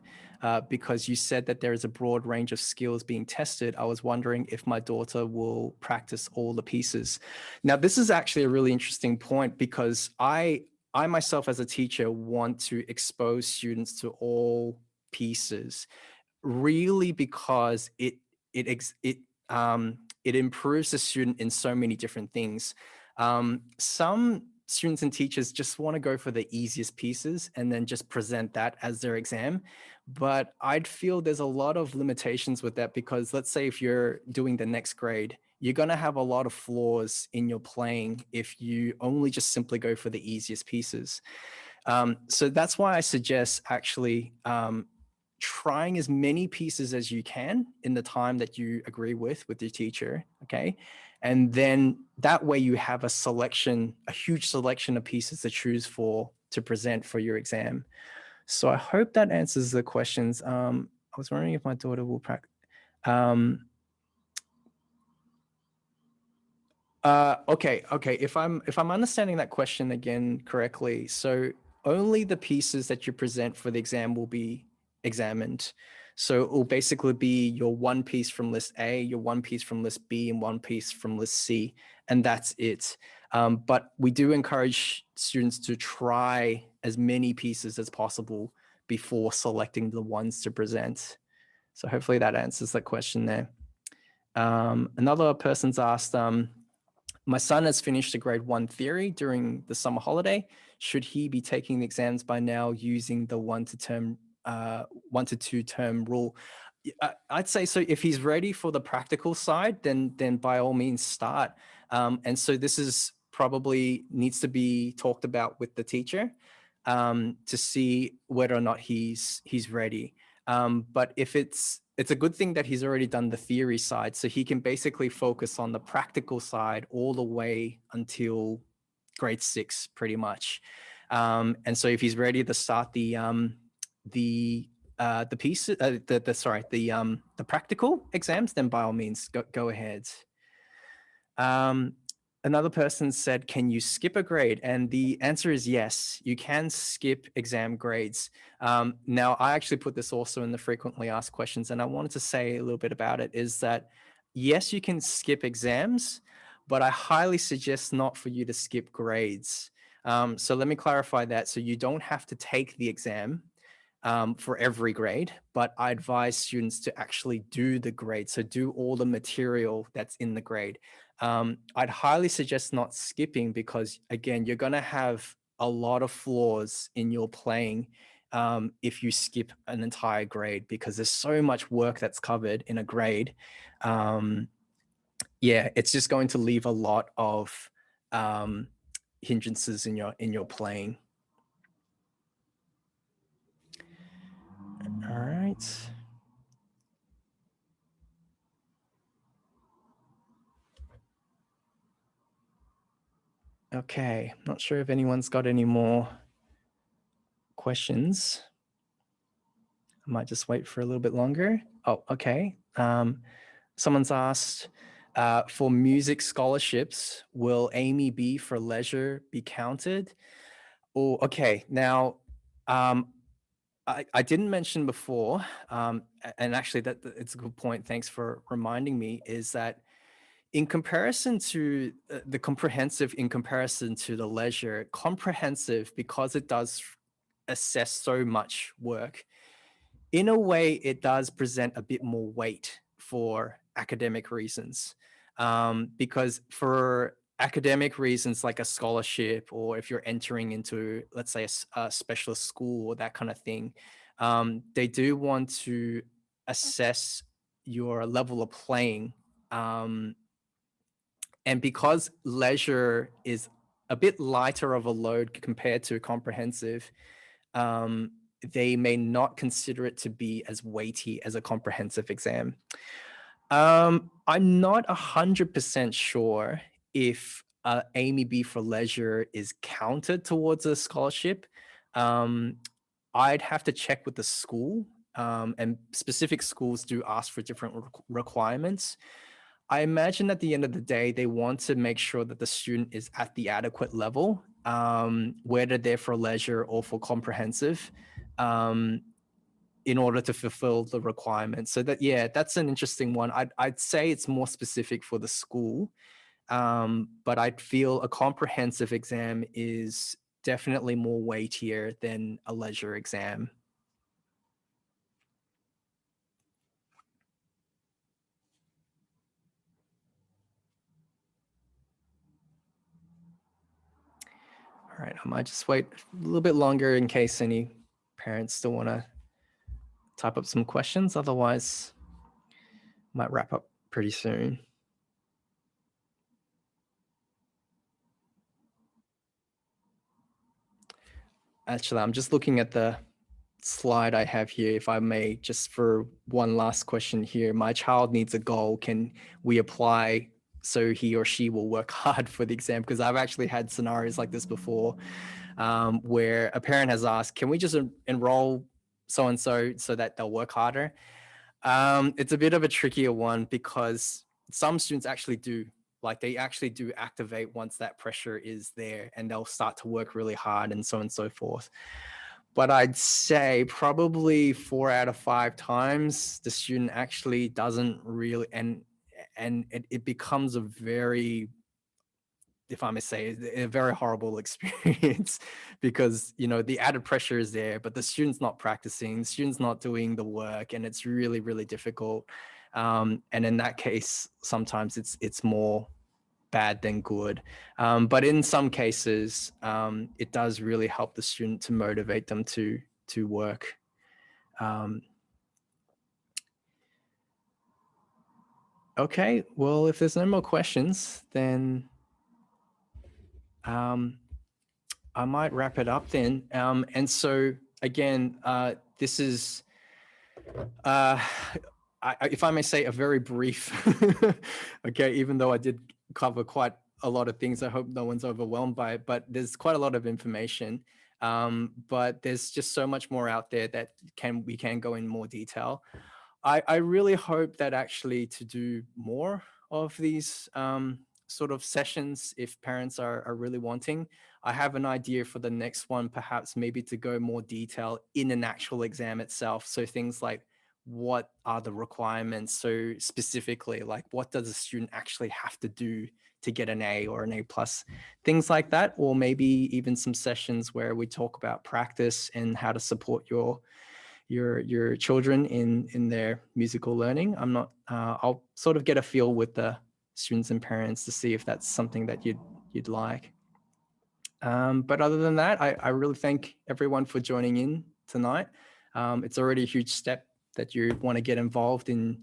Because you said that there is a broad range of skills being tested. I was wondering if my daughter will practice all the pieces. Now, this is actually a really interesting point because I I myself as a teacher want to expose students to all pieces, really, because it improves the student in so many different things. Some students and teachers just want to go for the easiest pieces and then just present that as their exam. But I'd feel there's a lot of limitations with that, because let's say if you're doing the next grade, you're going to have a lot of flaws in your playing if you only just simply go for the easiest pieces. So that's why I suggest actually trying as many pieces as you can in the time that you agree with your teacher, okay? And then that way you have a selection, a huge selection of pieces to choose for, to present for your exam. So I hope that answers the questions. I was wondering if my daughter will practice. Okay. If I'm understanding that question again correctly, so only the pieces that you present for the exam will be examined. So it will basically be your one piece from list A, your one piece from list B, and one piece from list C, and that's it. But we do encourage students to try as many pieces as possible before selecting the ones to present. So hopefully that answers that question there. Another person's asked, my son has finished a grade 1 theory during the summer holiday. Should he be taking the exams by now using the 1 to 2 term rule? I'd say so. If he's ready for the practical side, then by all means start. And so this is probably needs to be talked about with the teacher to see whether or not he's ready. But if it's a good thing that he's already done the theory side, so he can basically focus on the practical side all the way until grade 6, pretty much. And so if he's ready to start the practical exams, then by all means go ahead. Another person said, can you skip a grade? And the answer is yes, you can skip exam grades. Now, I actually put this also in the frequently asked questions, and I wanted to say a little bit about it, is that yes, you can skip exams, but I highly suggest not for you to skip grades. So let me clarify that. So you don't have to take the exam for every grade, but I advise students to actually do the grade. So do all the material that's in the grade. I'd highly suggest not skipping, because again, you're going to have a lot of flaws in your playing if you skip an entire grade, because there's so much work that's covered in a grade. Yeah, it's just going to leave a lot of hindrances in your playing. All right. Okay, not sure if anyone's got any more questions. I might just wait for a little bit longer. Oh, okay. Someone's asked, for music scholarships, will AMEB for leisure be counted? Oh, okay. Now, I didn't mention before, and actually it's a good point. Thanks for reminding me, is that in comparison to the comprehensive, in comparison to the leisure, comprehensive, because it does assess so much work, in a way, it does present a bit more weight for academic reasons. Because for academic reasons like a scholarship, or if you're entering into, let's say, a specialist school or that kind of thing, they do want to assess your level of playing. And because leisure is a bit lighter of a load compared to comprehensive, they may not consider it to be as weighty as a comprehensive exam. I'm not 100% sure if AMEB for leisure is counted towards a scholarship. I'd have to check with the school, and specific schools do ask for different requirements. I imagine at the end of the day, they want to make sure that the student is at the adequate level, whether they're for leisure or for comprehensive, in order to fulfill the requirements. So that, yeah, that's an interesting one. I'd say it's more specific for the school, but I'd feel a comprehensive exam is definitely more weightier than a leisure exam. All right, I might just wait a little bit longer in case any parents still want to type up some questions. Otherwise, might wrap up pretty soon. Actually, I'm just looking at the slide I have here, if I may, just for one last question here. My child needs a goal. Can we apply so he or she will work hard for the exam? Because I've actually had scenarios like this before, where a parent has asked, can we just enroll so-and-so so that they'll work harder? It's a bit of a trickier one because some students actually do, like they actually do activate once that pressure is there, and they'll start to work really hard and so on and so forth. But I'd say probably 4 out of 5 times the student actually doesn't really, and it becomes a very, if I may say, a very horrible experience because, you know, the added pressure is there, but the student's not practicing, the student's not doing the work, and it's really, really difficult. And in that case, sometimes it's more bad than good. But in some cases, it does really help the student to motivate them to work. Okay, well, if there's no more questions, then I might wrap it up then. And so again, this is, if I may say, a very brief, okay, even though I did cover quite a lot of things, I hope no one's overwhelmed by it, but there's quite a lot of information. But there's just so much more out there that we can go in more detail. I really hope that actually to do more of these sort of sessions, if parents are really wanting. I have an idea for the next one, perhaps maybe to go more detail in an actual exam itself. So things like, what are the requirements? So specifically, like, what does a student actually have to do to get an A or an A plus, things like that. Or maybe even some sessions where we talk about practice and how to support your children in their musical learning. I'm not, I'll sort of get a feel with the students and parents to see if that's something that you'd like. But other than that, I really thank everyone for joining in tonight. It's already a huge step that you want to get involved in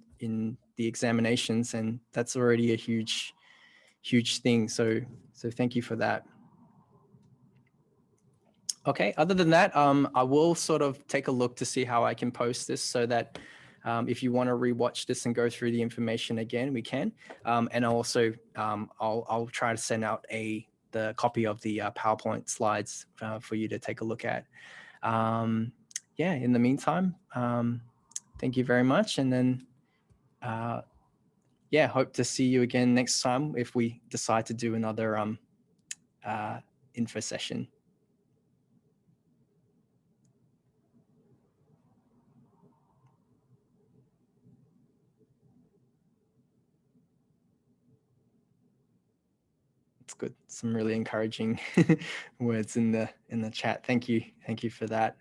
the examinations, and that's already a huge thing. So thank you for that. Okay, other than that, I will sort of take a look to see how I can post this so that if you want to rewatch this and go through the information again, we can. And also, I'll try to send out the copy of the PowerPoint slides for you to take a look at. Yeah, in the meantime, thank you very much. And then, yeah, hope to see you again next time if we decide to do another info session. It's good. Some really encouraging words in the chat. Thank you for that.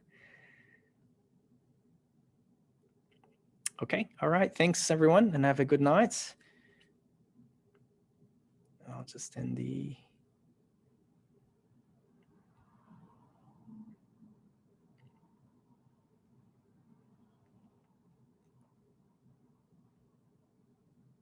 Okay, all right. Thanks everyone, and have a good night. I'll just end the